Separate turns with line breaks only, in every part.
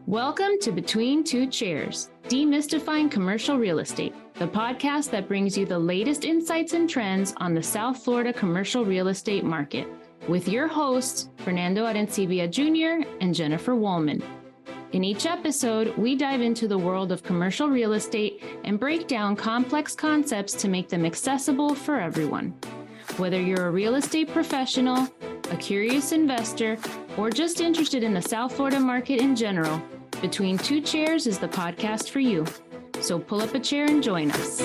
Welcome to Between Two Chairs, Demystifying Commercial Real Estate, the podcast that brings you the latest insights and trends on the South Florida commercial real estate market, with your hosts, Fernando Arencibia Jr. and Jennifer Woolman. In each episode, we dive into the world of commercial real estate and break down complex concepts to make them accessible for everyone. Whether you're a real estate professional, a curious investor, or just interested in the South Florida market in general, Between Two Chairs is the podcast for you. So pull up a chair and join us.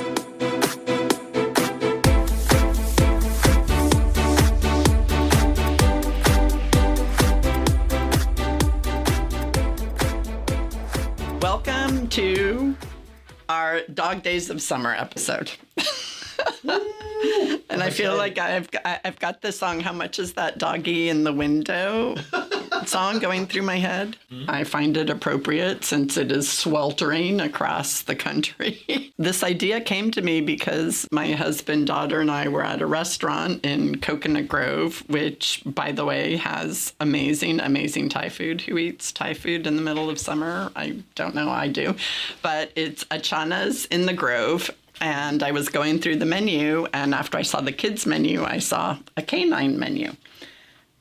Welcome to our Dog Days of Summer episode. And I feel like I've got this song, How Much Is That Doggy in the Window song going through my head. I find it appropriate since it is sweltering across the country. This idea came to me because my husband, daughter, and I were at a restaurant in Coconut Grove, which, by the way, has amazing, amazing Thai food. Who eats Thai food in the middle of summer? I don't know, I do. But it's Achana's in the Grove. And I was going through the menu, and after I saw the kids' menu, I saw a canine menu.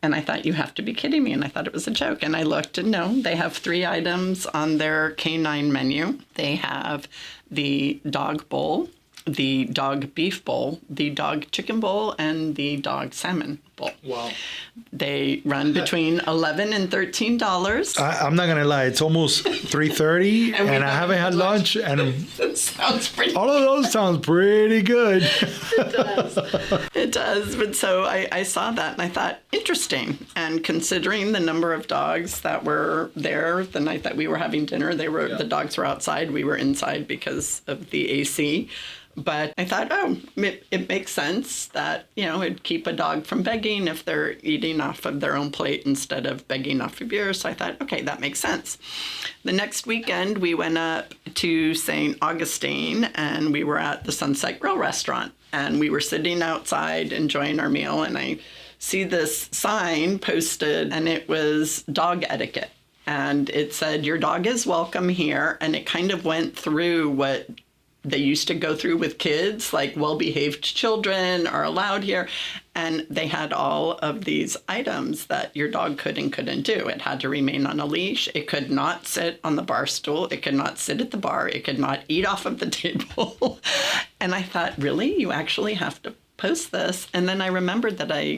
And I thought, you have to be kidding me. And I thought it was a joke. And I looked, and no, they have 3 items on their canine menu. They have the dog bowl, the dog beef bowl, the dog chicken bowl, and the dog salmon bowl. Wow. They run between $11 and $13.
I'm not gonna lie, it's almost 3:30 and I haven't had lunch, and
that sounds pretty
all of those sound pretty good.
It does. But so I saw that and I thought, interesting. And considering the number of dogs that were there the night that we were having dinner, the dogs were outside, we were inside because of the AC. But I thought, it makes sense that, it'd keep a dog from begging if they're eating off of their own plate instead of begging off of yours. So I thought, okay, that makes sense. The next weekend, we went up to St. Augustine, and we were at the Sunset Grill restaurant. And we were sitting outside enjoying our meal, and I see this sign posted, and it was dog etiquette. And it said, your dog is welcome here. And it kind of went through what they used to go through with kids, like well-behaved children are allowed here. And they had all of these items that your dog could and couldn't do. It had to remain on a leash. It could not sit on the bar stool. It could not sit at the bar. It could not eat off of the table. And I thought, really? You actually have to post this? And then I remembered that I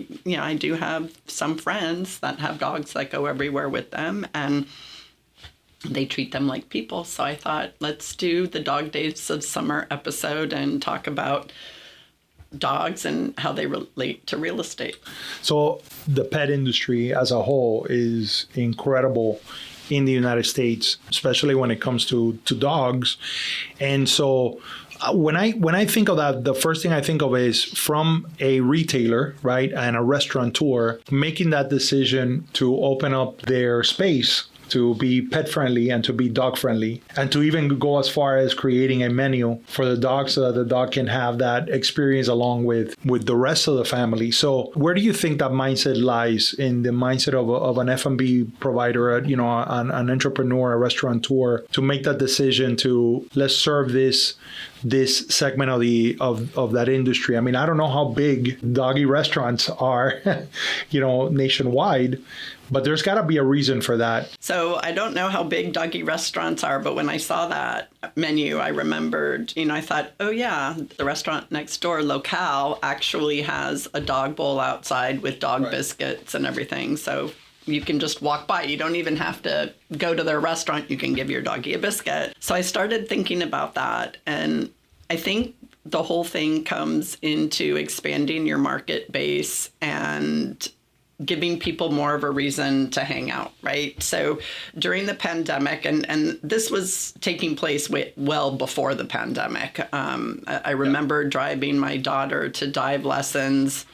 do have some friends that have dogs that go everywhere with them. And they treat them like people. So I thought, let's do the Dog Days of Summer episode and talk about dogs and how they relate to real estate.
So the pet industry as a whole is incredible in the United States, especially when it comes to dogs. And so when I think of that, the first thing I think of is from a retailer, right, and a restaurateur making that decision to open up their space to be pet friendly and to be dog friendly, and to even go as far as creating a menu for the dog so that the dog can have that experience along with the rest of the family. So where do you think that mindset lies in the mindset of an F&B provider, an entrepreneur, a restaurateur, to make that decision to let's serve this segment of that industry? I mean, I don't know how big doggy restaurants are, nationwide, but there's got to be a reason for that.
So I don't know how big doggy restaurants are, but when I saw that menu, I remembered, I thought, oh yeah, the restaurant next door, Locale, actually has a dog bowl outside with dog biscuits and everything. So you can just walk by. You don't even have to go to their restaurant. You can give your doggy a biscuit. So I started thinking about that. And I think the whole thing comes into expanding your market base and giving people more of a reason to hang out, right? So during the pandemic, and this was taking place well before the pandemic, I remember driving my daughter to dive lessons,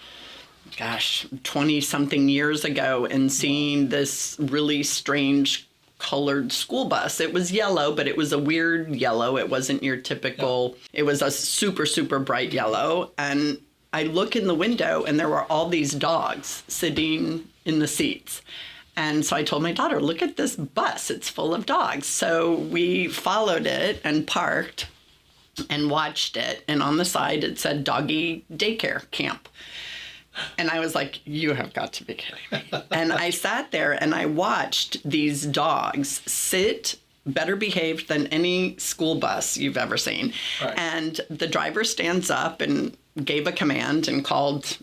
20-something years ago, and seeing this really strange colored school bus. It was yellow, but it was a weird yellow. It wasn't your typical, it was a super, super bright yellow. And I look in the window and there were all these dogs sitting in the seats. And so I told my daughter, look at this bus. It's full of dogs. So we followed it and parked and watched it. And on the side, it said doggy daycare camp. And I was like, you have got to be kidding me. And I sat there and I watched these dogs sit better behaved than any school bus you've ever seen. Right. And the driver stands up and gave a command and called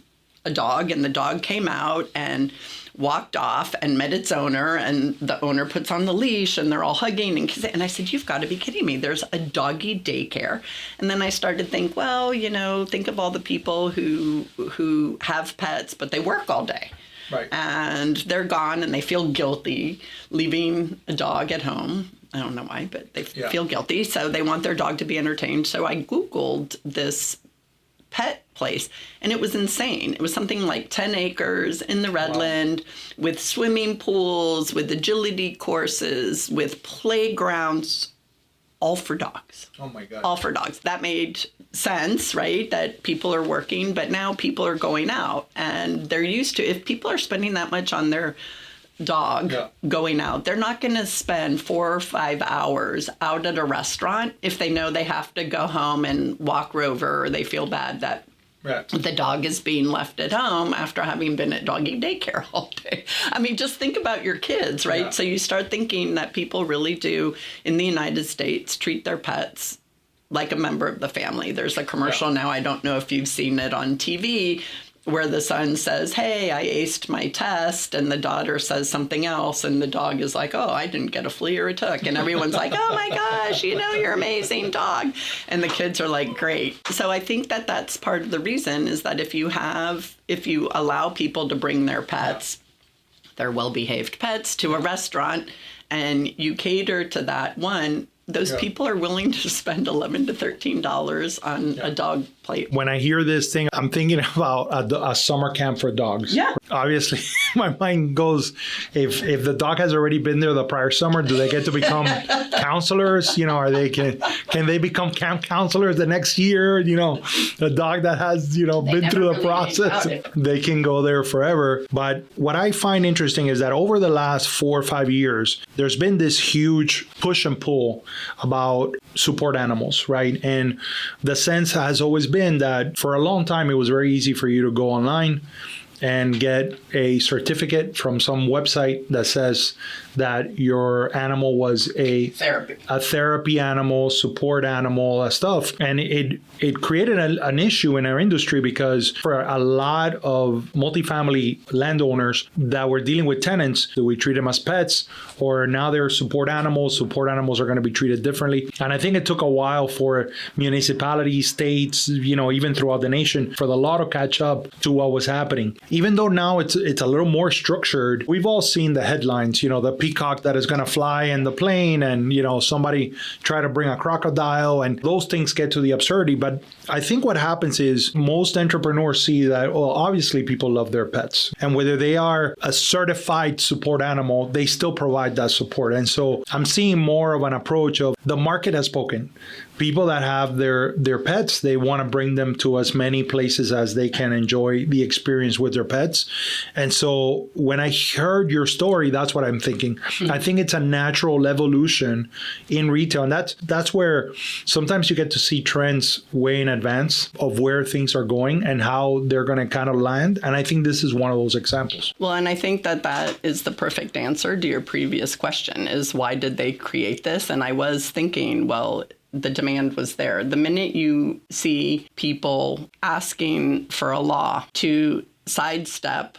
a dog, and the dog came out and walked off and met its owner, and the owner puts on the leash and they're all hugging and kissing. And I said, you've got to be kidding me. There's a doggy daycare. And then I started to think, well, think of all the people who have pets, but they work all day. Right. And they're gone and they feel guilty leaving a dog at home. I don't know why, but they feel guilty. So they want their dog to be entertained. So I Googled this pet place, and it was insane. It was something like 10 acres in the Redland, with swimming pools, with agility courses, with playgrounds, all for dogs.
Oh my God.
All for dogs. That made sense, right? That people are working, but now people are going out, and they're used to, if people are spending that much on their dog going out, they're not going to spend 4 or 5 hours out at a restaurant if they know they have to go home and walk Rover, or they feel bad that the dog is being left at home after having been at doggy daycare all day. I mean, just think about your kids, right? Yeah. So you start thinking that people really do in the United States treat their pets like a member of the family. There's a commercial now, I don't know if you've seen it on TV, where the son says, hey, I aced my test, and the daughter says something else, and the dog is like, oh, I didn't get a flea or a took. And everyone's like, oh my gosh, you're an amazing dog. And the kids are like, great. So I think that that's part of the reason, is that if you allow people to bring their pets, their well-behaved pets, to a restaurant, and you cater to that one, those people are willing to spend $11 to $13 on a dog plate.
When I hear this thing, I'm thinking about a summer camp for dogs. Yeah. Obviously, my mind goes, if the dog has already been there the prior summer, do they get to become counselors? Are they can they become camp counselors the next year? The dog that has been through the process, they can go there forever. But what I find interesting is that over the last 4 or 5 years, there's been this huge push and pull about support animals, right? And the sense has always been that for a long time, it was very easy for you to go online and get a certificate from some website that says that your animal was a therapy animal, support animal, that stuff. And it created an issue in our industry, because for a lot of multifamily landowners that were dealing with tenants, do we treat them as pets, or now they're support animals? Support animals are going to be treated differently. And I think it took a while for municipalities, states, even throughout the nation, for the law to catch up to what was happening. Even though now it's a little more structured, we've all seen the headlines, the peacock that is going to fly in the plane, and somebody try to bring a crocodile, and those things get to the absurdity. But I think what happens is most entrepreneurs see that, well, obviously people love their pets, and whether they are a certified support animal, they still provide that support. And so I'm seeing more of an approach of the market has spoken. People that have their pets, they want to bring them to as many places as they can enjoy the experience with their pets. And so when I heard your story, that's what I'm thinking. I think it's a natural evolution in retail. And that's where sometimes you get to see trends way in advance of where things are going and how they're going to kind of land. And I think this is one of those examples.
Well, and I think that is the perfect answer to your previous question, is why did they create this? And I was thinking, well, the demand was there. The minute you see people asking for a law to sidestep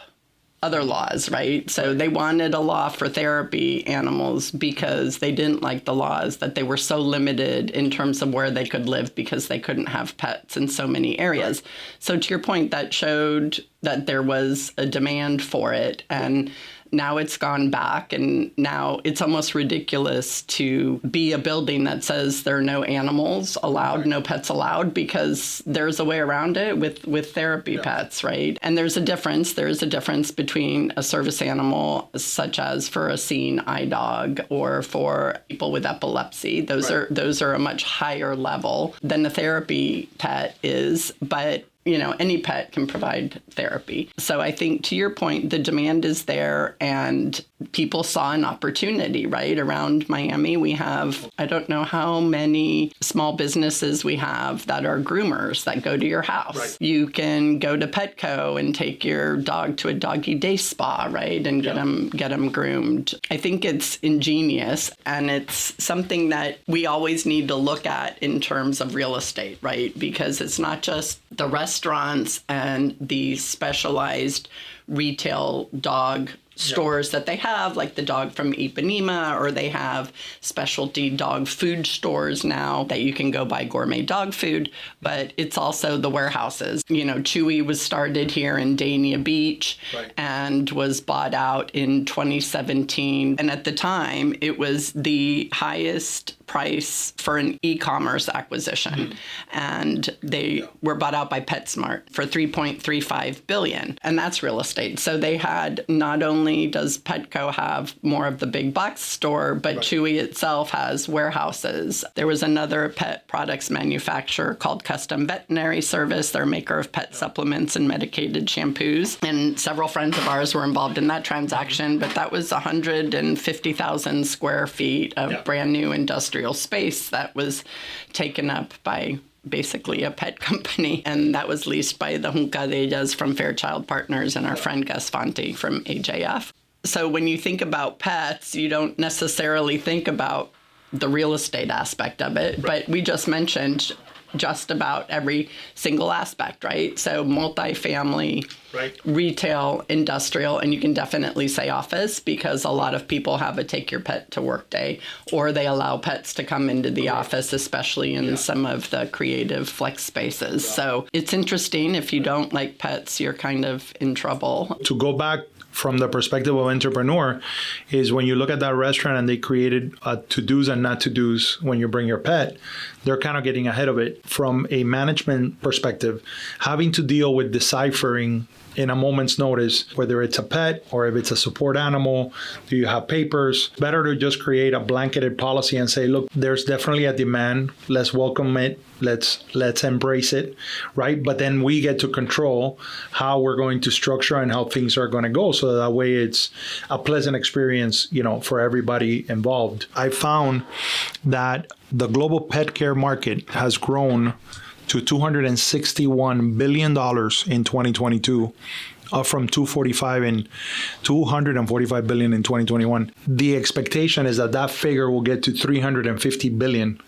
other laws, right? So they wanted a law for therapy animals because they didn't like the laws, that they were so limited in terms of where they could live because they couldn't have pets in so many areas. Right. So to your point, that showed that there was a demand for it. And now it's gone back, and now it's almost ridiculous to be a building that says there are no animals allowed, no pets allowed, because there's a way around it with therapy pets, right? And there's a difference. There is a difference between a service animal, such as for a seeing eye dog or for people with epilepsy. Those are a much higher level than a therapy pet is, but any pet can provide therapy. So I think, to your point, the demand is there, and people saw an opportunity, right? Around Miami, we have, I don't know how many small businesses we have that are groomers that go to your house. Right. You can go to Petco and take your dog to a doggy day spa, right? And get them groomed. I think it's ingenious, and it's something that we always need to look at in terms of real estate, right? Because it's not just the restaurants and the specialized retail dog stores that they have, like the dog from Ipanema, or they have specialty dog food stores now that you can go buy gourmet dog food, but it's also the warehouses. You know, Chewy was started here in Dania Beach and was bought out in 2017. And at the time, it was the highest price for an e-commerce acquisition. And they were bought out by PetSmart for $3.35 billion. And that's real estate. So they had, not only does Petco have more of the big box store, but Chewy itself has warehouses. There was another pet products manufacturer called Custom Veterinary Service. They're a maker of pet supplements and medicated shampoos. And several friends of ours were involved in that transaction, but that was 150,000 square feet of brand new industrial space that was taken up by basically a pet company, and that was leased by the Juncadellas from Fairchild Partners and our friend Gus Fonte from AJF. So when you think about pets, you don't necessarily think about the real estate aspect of it, but we just mentioned just about every single aspect, right? So multifamily, retail, industrial, and you can definitely say office, because a lot of people have a take your pet to work day, or they allow pets to come into the office, especially in some of the creative flex spaces. So it's interesting. If you don't like pets, you're kind of in trouble.
To go back from the perspective of entrepreneur, is when you look at that restaurant and they created to-dos and not to-dos when you bring your pet, they're kind of getting ahead of it from a management perspective, having to deal with deciphering in a moment's notice, whether it's a pet or if it's a support animal, do you have papers? Better to just create a blanketed policy and say, look, there's definitely a demand. Let's welcome it. Let's embrace it, right? But then we get to control how we're going to structure and how things are going to go. So that way it's a pleasant experience, you know, for everybody involved. I found that the global pet care market has grown to $261 billion in 2022, up from $245 billion in 2021. The expectation is that figure will get to $350 billion.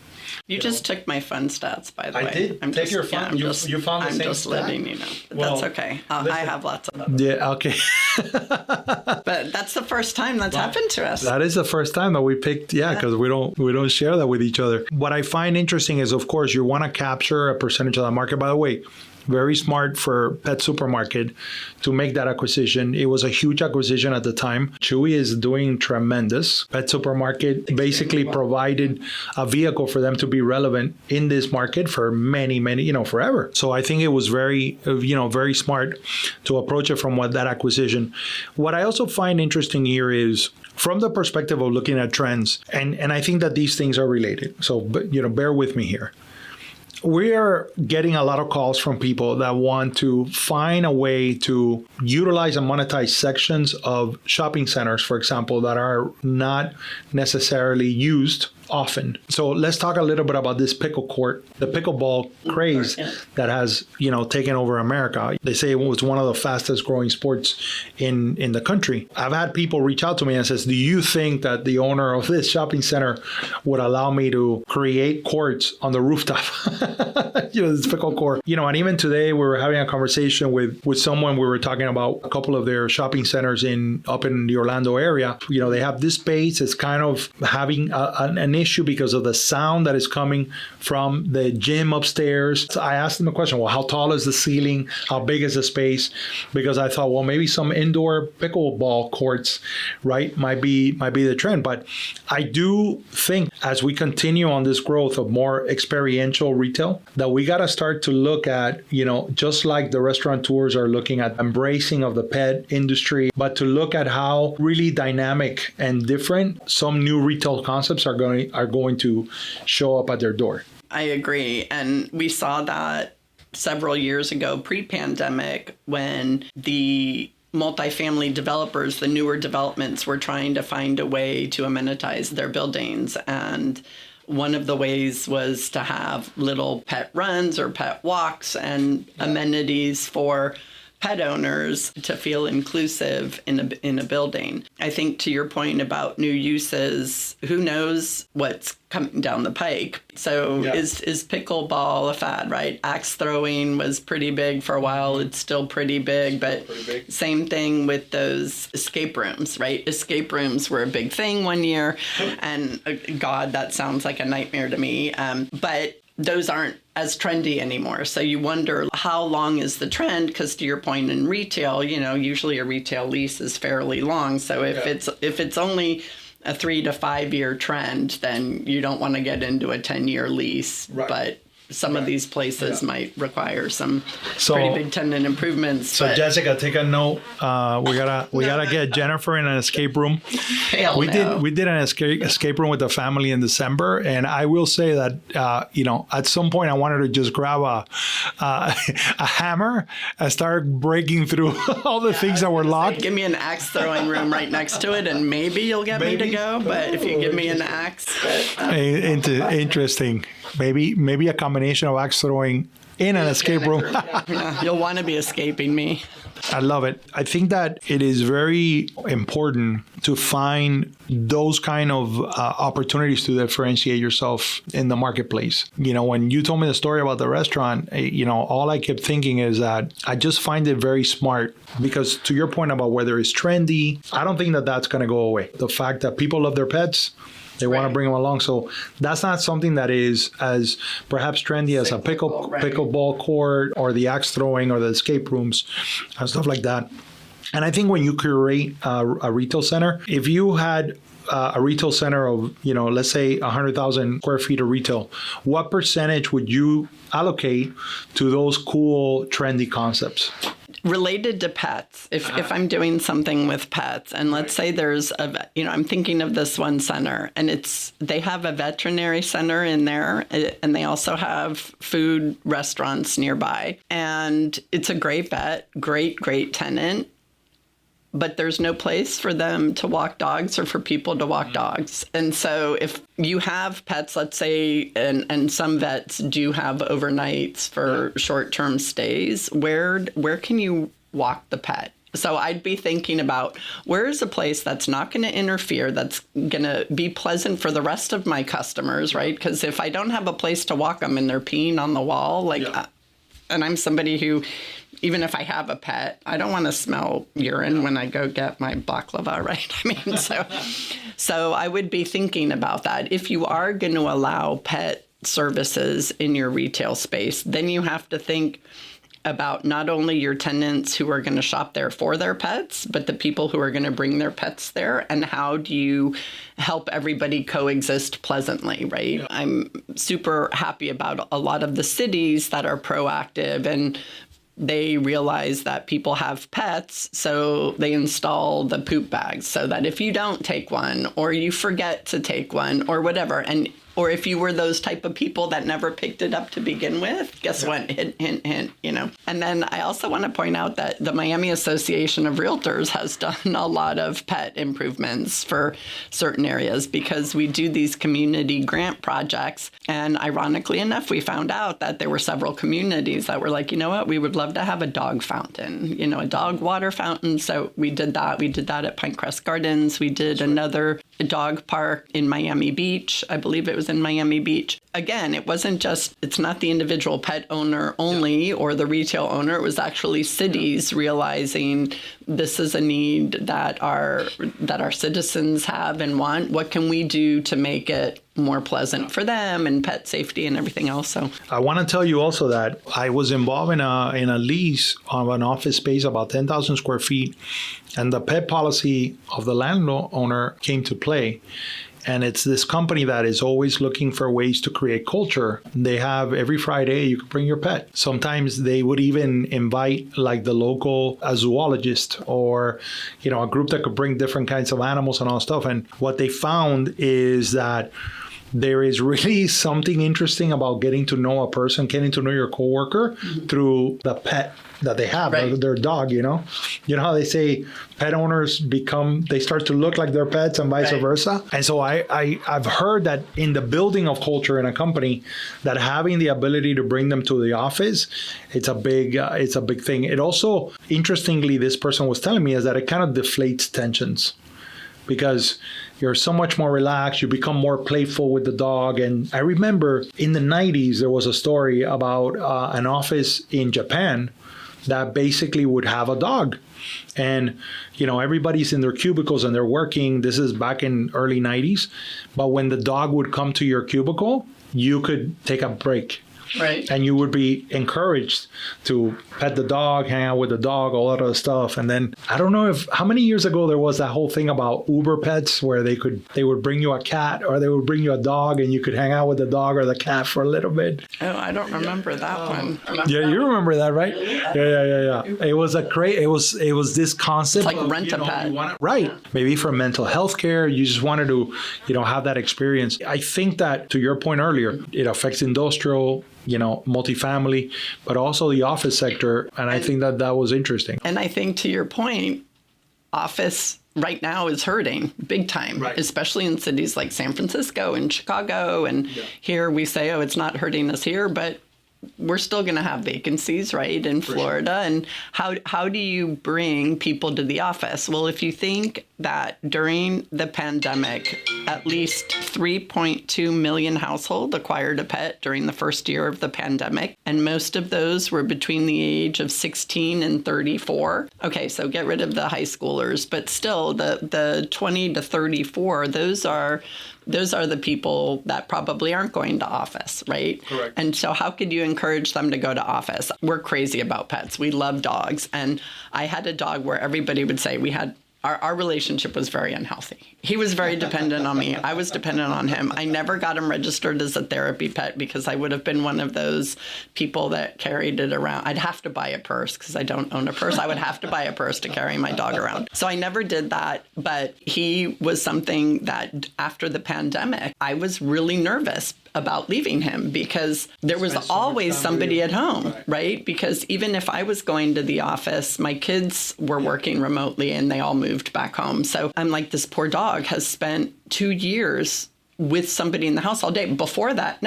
You just took my fun stats, by the way.
I did. Take your fun. You found the same
I'm just letting you know. That's okay. I have lots of them.
Yeah, okay.
But that's the first time that's happened to us.
That is the first time that we picked, because we don't share that with each other. What I find interesting is, of course, you want to capture a percentage of the market. By the way, very smart for Pet Supermarket to make that acquisition. It was a huge acquisition at the time. Chewy is doing tremendous. Pet Supermarket basically provided a vehicle for them to be relevant in this market for many, forever. So I think it was very smart to approach it from that acquisition. What I also find interesting here is from the perspective of looking at trends, and I think that these things are related. So, bear with me here. We are getting a lot of calls from people that want to find a way to utilize and monetize sections of shopping centers, for example, that are not necessarily used often. So let's talk a little bit about this pickle court, the pickleball craze that has, taken over America. They say it was one of the fastest growing sports in the country. I've had people reach out to me and says, do you think that the owner of this shopping center would allow me to create courts on the rooftop? This pickle court. And even today we were having a conversation with someone. We were talking about a couple of their shopping centers up in the Orlando area. They have this space. It's kind of having an issue because of the sound that is coming from the gym upstairs. So I asked them a question, well, how tall is the ceiling? How big is the space? Because I thought, well, maybe some indoor pickleball courts, right, might be the trend. But I do think as we continue on this growth of more experiential retail, that we got to start to look at, just like the restaurateurs are looking at embracing of the pet industry, but to look at how really dynamic and different some new retail concepts are going to show up at their door.
I agree. And we saw that several years ago, pre-pandemic, when the multifamily developers, the newer developments, were trying to find a way to amenitize their buildings. And one of the ways was to have little pet runs or pet walks and amenities for pet owners to feel inclusive in a building. I think to your point about new uses, who knows what's coming down the pike. So is pickleball a fad, right? Axe throwing was pretty big for a while. It's still pretty big, but same thing with those escape rooms, right? Escape rooms were a big thing one year, and God, that sounds like a nightmare to me. But those aren't as trendy anymore. So you wonder how long is the trend? Because to your point in retail, usually a retail lease is fairly long. So if it's only a 3 to 5 year trend, then you don't want to get into a 10-year lease. Right. But some of these places might require some pretty big tenant improvements.
So Jessica, take a note. We gotta get Jennifer in an escape room. We did an escape room with the family in December, and I will say that at some point I wanted to just grab a hammer and start breaking through all the things that were locked.
Give me an axe throwing room right next to it, and maybe you'll get me to go. But if you give me an axe,
interesting. Maybe a combination of axe throwing in an escape room.
You'll want to be escaping me.
I love it. I think that it is very important to find those kind of opportunities to differentiate yourself in the marketplace. When you told me the story about the restaurant, all I kept thinking is that I just find it very smart, because to your point about whether it's trendy, I don't think that that's going to go away. The fact that people love their pets, they want to bring them along. So that's not something that is as perhaps trendy as a pickleball court or the axe throwing or the escape rooms and stuff like that. And I think when you curate a retail center, if you had a retail center of, let's say 100,000 square feet of retail, what percentage would you allocate to those cool, trendy concepts?
Related to pets, if I'm doing something with pets, and let's say there's I'm thinking of this one center, and they have a veterinary center in there, and they also have food restaurants nearby, and it's a great vet, great tenant, but there's no place for them to walk dogs or for people to walk dogs. And so if you have pets, let's say, and some vets do have overnights for short-term stays, where can you walk the pet? So I'd be thinking about, where is a place that's not going to interfere, that's going to be pleasant for the rest of my customers, right? Because if I don't have a place to walk them and they're peeing on the wall, and I'm somebody who, even if I have a pet, I don't want to smell urine when I go get my baklava, right? So I would be thinking about that. If you are going to allow pet services in your retail space, then you have to think about not only your tenants who are going to shop there for their pets, but the people who are going to bring their pets there, and how do you help everybody coexist pleasantly, right? I'm super happy about a lot of the cities that are proactive, and they realize that people have pets, so they install the poop bags so that if you don't take one, or you forget to take one, or whatever, or if you were those type of people that never picked it up to begin with, guess what? Hint, hint, hint, And then I also want to point out that the Miami Association of Realtors has done a lot of pet improvements for certain areas, because we do these community grant projects. And ironically enough, we found out that there were several communities that were like, you know what, we would love to have a dog fountain, a dog water fountain. So we did that. We did that at Pinecrest Gardens. We did another dog park in Miami Beach. I believe it was in Miami Beach. Again, it's not the individual pet owner only or the retail owner. It was actually cities realizing this is a need that our citizens have and want. What can we do to make it more pleasant for them, and pet safety and everything else? So
I want to tell you also that I was involved in a lease of an office space about 10,000 square feet, and the pet policy of the landowner came to play. And it's this company that is always looking for ways to create culture. They have every Friday, you can bring your pet. Sometimes they would even invite like the local zoologist or, a group that could bring different kinds of animals and all stuff. And what they found is that there is really something interesting about getting to know a person, getting to know your coworker through the pet that they have,
Right.
their dog, you know? You know how they say pet owners they start to look like their pets and vice
Right.
versa? And so I've heard that in the building of culture in a company, that having the ability to bring them to the office, it's a big thing. It also, interestingly, this person was telling me, is that it kind of deflates tensions, because you're so much more relaxed, you become more playful with the dog. And I remember in the 90s, there was a story about an office in Japan that basically would have a dog. And, you know, everybody's in their cubicles and they're working. This is back in early 90s. But when the dog would come to your cubicle, you could take a break.
Right.
And you would be encouraged to pet the dog, hang out with the dog, all that other stuff. And then I don't know how many years ago there was that whole thing about Uber pets where they would bring you a cat or they would bring you a dog and you could hang out with the dog or the cat for a little bit.
Oh, I don't remember that one.
Yeah, you remember that, right? Yeah. It was it was this concept.
It's like
of,
rent a pet.
Right. Maybe for mental health care, you just wanted to, have that experience. I think that, to your point earlier, it affects industrial, multifamily, but also the office sector. And I think that was interesting.
And I think, to your point, office right now is hurting big time,
Right.
especially in cities like San Francisco and Chicago. And here we say, oh, it's not hurting us here, but we're still going to have vacancies, right, in Florida. And how do you bring people to the office? Well, if you think that during the pandemic, at least 3.2 million households acquired a pet during the first year of the pandemic, and most of those were between the age of 16 and 34. Okay, so get rid of the high schoolers, but still the 20 to 34, those are the people that probably aren't going to office, right?
Correct.
And so how could you encourage them to go to office? We're crazy about pets. We love dogs. And I had a dog where everybody would say our relationship was very unhealthy. He was very dependent on me. I was dependent on him. I never got him registered as a therapy pet because I would have been one of those people that carried it around. I'd have to buy a purse because I don't own a purse. I would have to buy a purse to carry my dog around. So I never did that. But he was something that after the pandemic, I was really nervous about leaving him because there was always somebody at home, right? Because even if I was going to the office, my kids were working remotely and they all moved back home. So I'm like, this poor dog has spent 2 years with somebody in the house all day. Before that,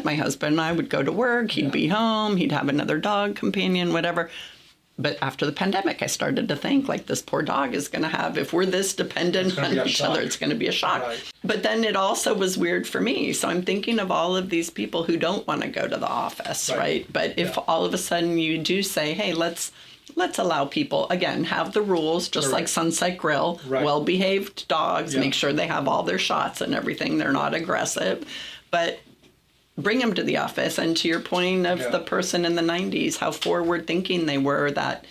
my husband and I would go to work, he'd be home, he'd have another dog companion, whatever. But after the pandemic, I started to think, like, this poor dog is going to have, if we're this dependent on each other, it's going to be a shock. Right. But then it also was weird for me. So I'm thinking of all of these people who don't want to go to the office, right? But if all of a sudden you do say, hey, let's allow people, again, have the rules, just like Sunset Grill, well-behaved dogs, make sure they have all their shots and everything. They're not aggressive. But bring them to the office. And to your point of the person in the 90s, how forward thinking they were, that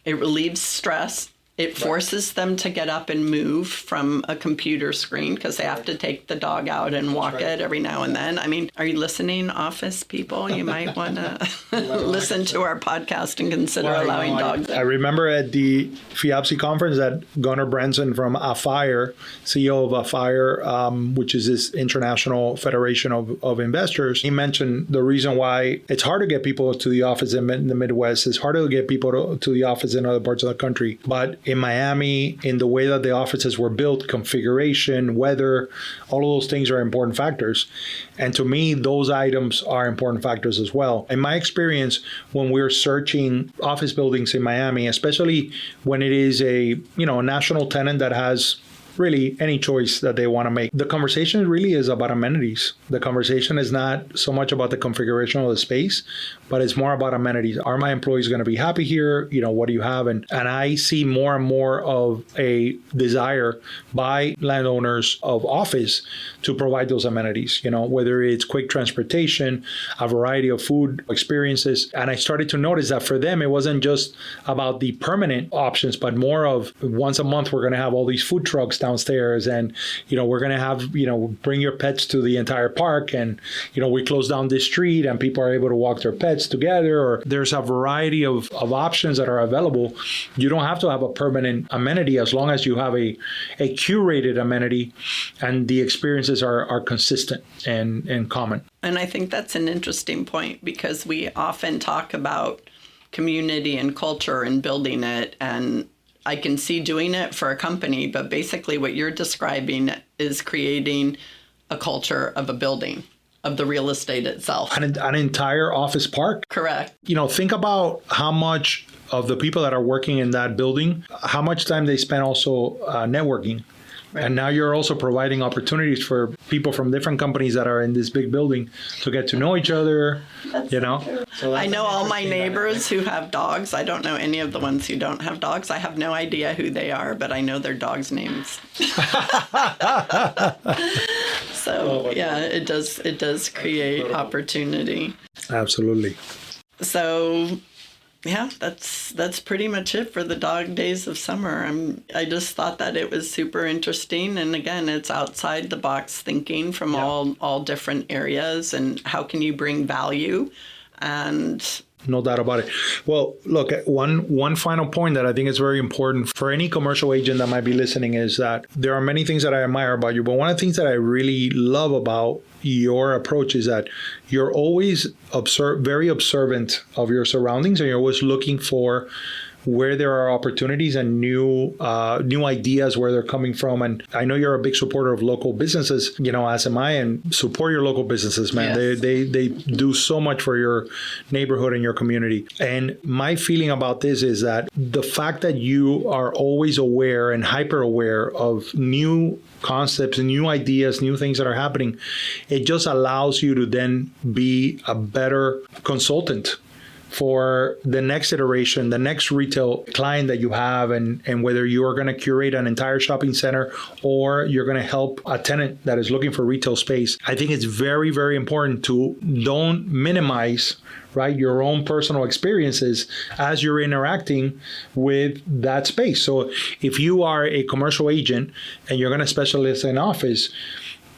it relieves stress. It forces them to get up and move from a computer screen because they have to take the dog out and walk it every now and then. I mean, are you listening, office people? You might want to listen to our podcast and consider allowing dogs.
I remember at the FIABC conference that Gunnar Branson from AFIRE, CEO of AFIRE, which is this international federation of investors, he mentioned the reason why it's hard to get people to the office in the Midwest. It's harder to get people to the office in other parts of the country. But in Miami, in the way that the offices were built, configuration, weather, all of those things are important factors. And to me, those items are important factors as well. In my experience, when we're searching office buildings in Miami, especially when it is a national tenant that has really any choice that they want to make, the conversation really is about amenities. The conversation is not so much about the configuration of the space, but it's more about amenities. Are my employees going to be happy here? What do you have? And I see more and more of a desire by landowners of office to provide those amenities, whether it's quick transportation, a variety of food experiences. And I started to notice that for them, it wasn't just about the permanent options, but more of once a month, we're going to have all these food trucks down downstairs, and we're going to have bring your pets to the entire park, and we close down this street and people are able to walk their pets together, or there's a variety of options that are available. You don't have to have a permanent amenity as long as you have a curated amenity and the experiences are consistent and common.
And I think that's an interesting point, because we often talk about community and culture and building it, and I can see doing it for a company, but basically what you're describing is creating a culture of a building, of the real estate itself.
An entire office park.
Correct.
Think about how much of the people that are working in that building, how much time they spend also networking. Right. And now you're also providing opportunities for people from different companies that are in this big building to get to know each other, So
I know all my neighbors who have dogs. I don't know any of the ones who don't have dogs. I have no idea who they are, but I know their dogs' names. So, it does create opportunity.
Absolutely.
So, yeah, that's pretty much it for the dog days of summer. I just thought that it was super interesting, and again, it's outside the box thinking from all different areas, and how can you bring value, and
no doubt about it. Well, look, one final point that I think is very important for any commercial agent that might be listening is that there are many things that I admire about you, but one of the things that I really love about your approach is that you're always very observant of your surroundings, and you're always looking for where there are opportunities and new ideas, where they're coming from. And I know you're a big supporter of local businesses, as am I, and support your local businesses, man. Yes. They do so much for your neighborhood and your community. And my feeling about this is that the fact that you are always aware and hyper aware of new concepts and new ideas, new things that are happening, it just allows you to then be a better consultant for the next iteration, the next retail client that you have, and whether you are going to curate an entire shopping center or you're going to help a tenant that is looking for retail space. I think it's very, very important to don't minimize, right, your own personal experiences as you're interacting with that space. So if you are a commercial agent and you're going to specialize in office,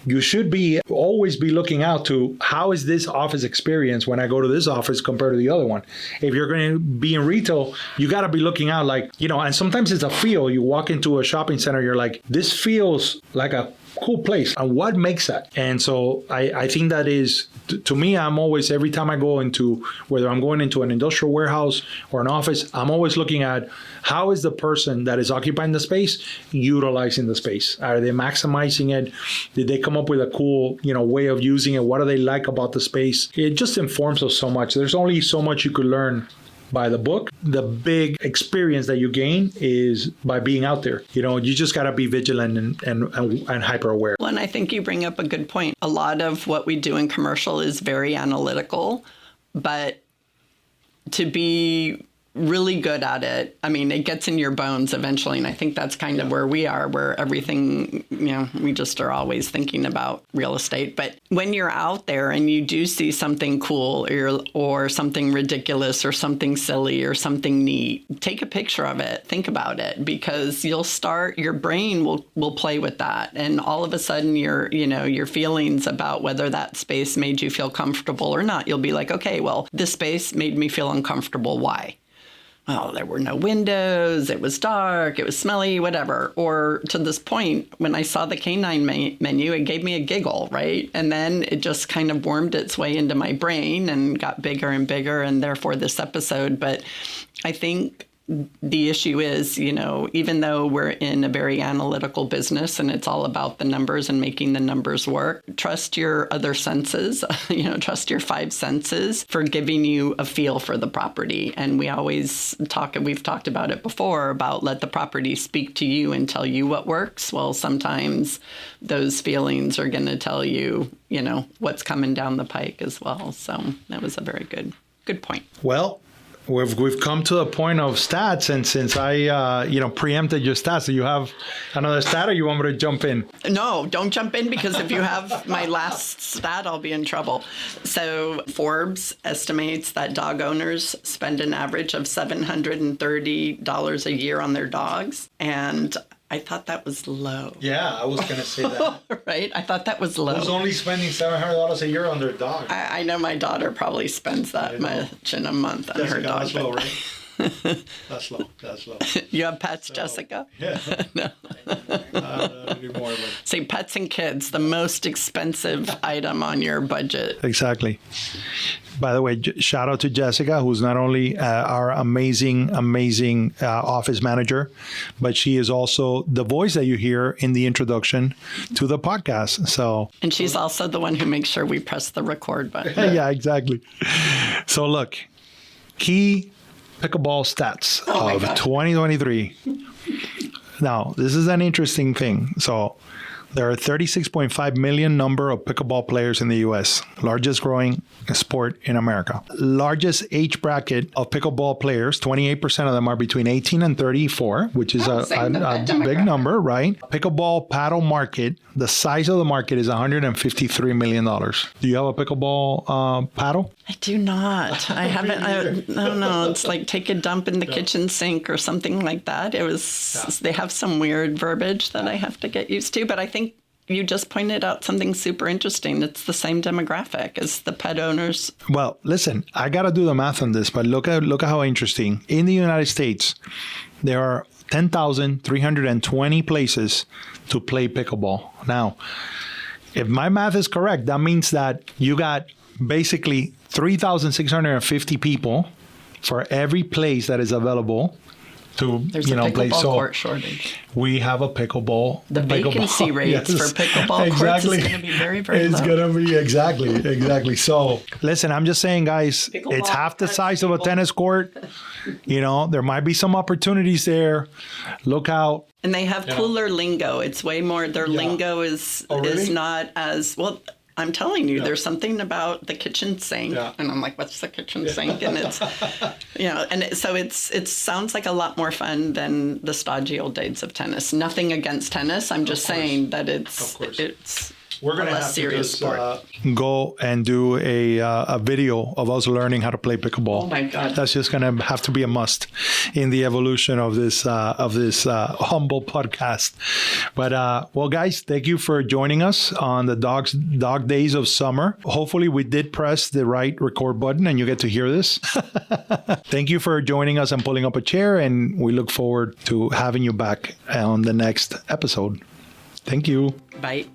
you should always be looking out to how is this office experience when I go to this office compared to the other one. If you're going to be in retail, you got to be looking out and sometimes it's a feel. You walk into a shopping center, you're like, this feels like a cool place. And what makes that? And so I think that is, to me, I'm always, every time I go into, whether I'm going into an industrial warehouse or an office, I'm always looking at how is the person that is occupying the space utilizing the space? Are they maximizing it? Did they come up with a cool, way of using it? What do they like about the space? It just informs us so much. There's only so much you could learn by the book. The big experience that you gain is by being out there. You just got to be vigilant and hyper aware.
Well, and I think you bring up a good point. A lot of what we do in commercial is very analytical, but to be really good at it, it gets in your bones eventually. And I think that's kind of where we are, where everything, we just are always thinking about real estate. But when you're out there and you do see something cool or something ridiculous or something silly or something neat, take a picture of it, think about it, because your brain will play with that. And all of a sudden your feelings about whether that space made you feel comfortable or not, you'll be like, okay, well, this space made me feel uncomfortable. Why? Well, there were no windows, it was dark, it was smelly, whatever. Or to this point, when I saw the canine menu, it gave me a giggle, right? And then it just kind of wormed its way into my brain and got bigger and bigger, and therefore this episode. But I think the issue is, even though we're in a very analytical business and it's all about the numbers and making the numbers work, trust your other senses, trust your five senses for giving you a feel for the property. And we've talked about it before, about let the property speak to you and tell you what works. Well, sometimes those feelings are going to tell you, what's coming down the pike as well. So that was a very good point.
Well, We've come to the point of stats, and since I preempted your stats, do you have another stat, or you want me to jump in?
No, don't jump in, because if you have my last stat, I'll be in trouble. So Forbes estimates that dog owners spend an average of $730 a year on their dogs, and I thought that was low.
Yeah, I was going to say that.
Right? I thought that was low.
Who's only spending $700 a year on their dog?
I know my daughter probably spends that much in a month on her dog.
That's low, right? That's low. That's low.
You have pets, Jessica?
Yeah.
No.
Anymore,
Say pets and kids, the most expensive item on your budget.
Exactly. By the way, shout out to Jessica, who's not only our amazing office manager, but she is also the voice that you hear in the introduction to the podcast. So,
and she's also the one who makes sure we press the record button.
Yeah, exactly. So look, key pickleball stats of 2023. Now, this is an interesting thing. So there are 36.5 million number of pickleball players in the U.S., largest growing sport in America. Largest age bracket of pickleball players, 28% of them are between 18 and 34, which is a big number, right? Pickleball paddle market, the size of the market is $153 million. Do you have a pickleball paddle?
I do not. I haven't. I don't know. It's like take a dump in the kitchen sink or something like that. It was. They have some weird verbiage that I have to get used to, but I think you just pointed out something super interesting. It's the same demographic as the pet owners.
Well, listen, I got to do the math on this, but look at how interesting. In the United States, there are 10,320 places to play pickleball. Now, if my math is correct, that means that you got basically 3,650 people for every place that is available to
There's a
play.
pickleball
So
court shortage.
we have a pickleball.
The vacancy rates for pickleball courts is going to be very, very low.
It's going to be exactly. So listen, I'm just saying, guys, it's half the size of a tennis court. There might be some opportunities there. Look out.
And they have cooler lingo. It's way more. Their lingo is not as well. I'm telling you, there's something about the kitchen sink, and I'm like, "What's the kitchen sink?" And it's, so it sounds like a lot more fun than the stodgy old days of tennis. Nothing against tennis. I'm just saying that it's
We're going to
less
have
serious
to go and do a video of us learning how to play pickleball.
Oh my God.
That's just going to have to be a must in the evolution of this humble podcast. But well, guys, thank you for joining us on the dog days of summer. Hopefully we did press the right record button and you get to hear this. Thank you for joining us and pulling up a chair, and we look forward to having you back on the next episode. Thank you.
Bye.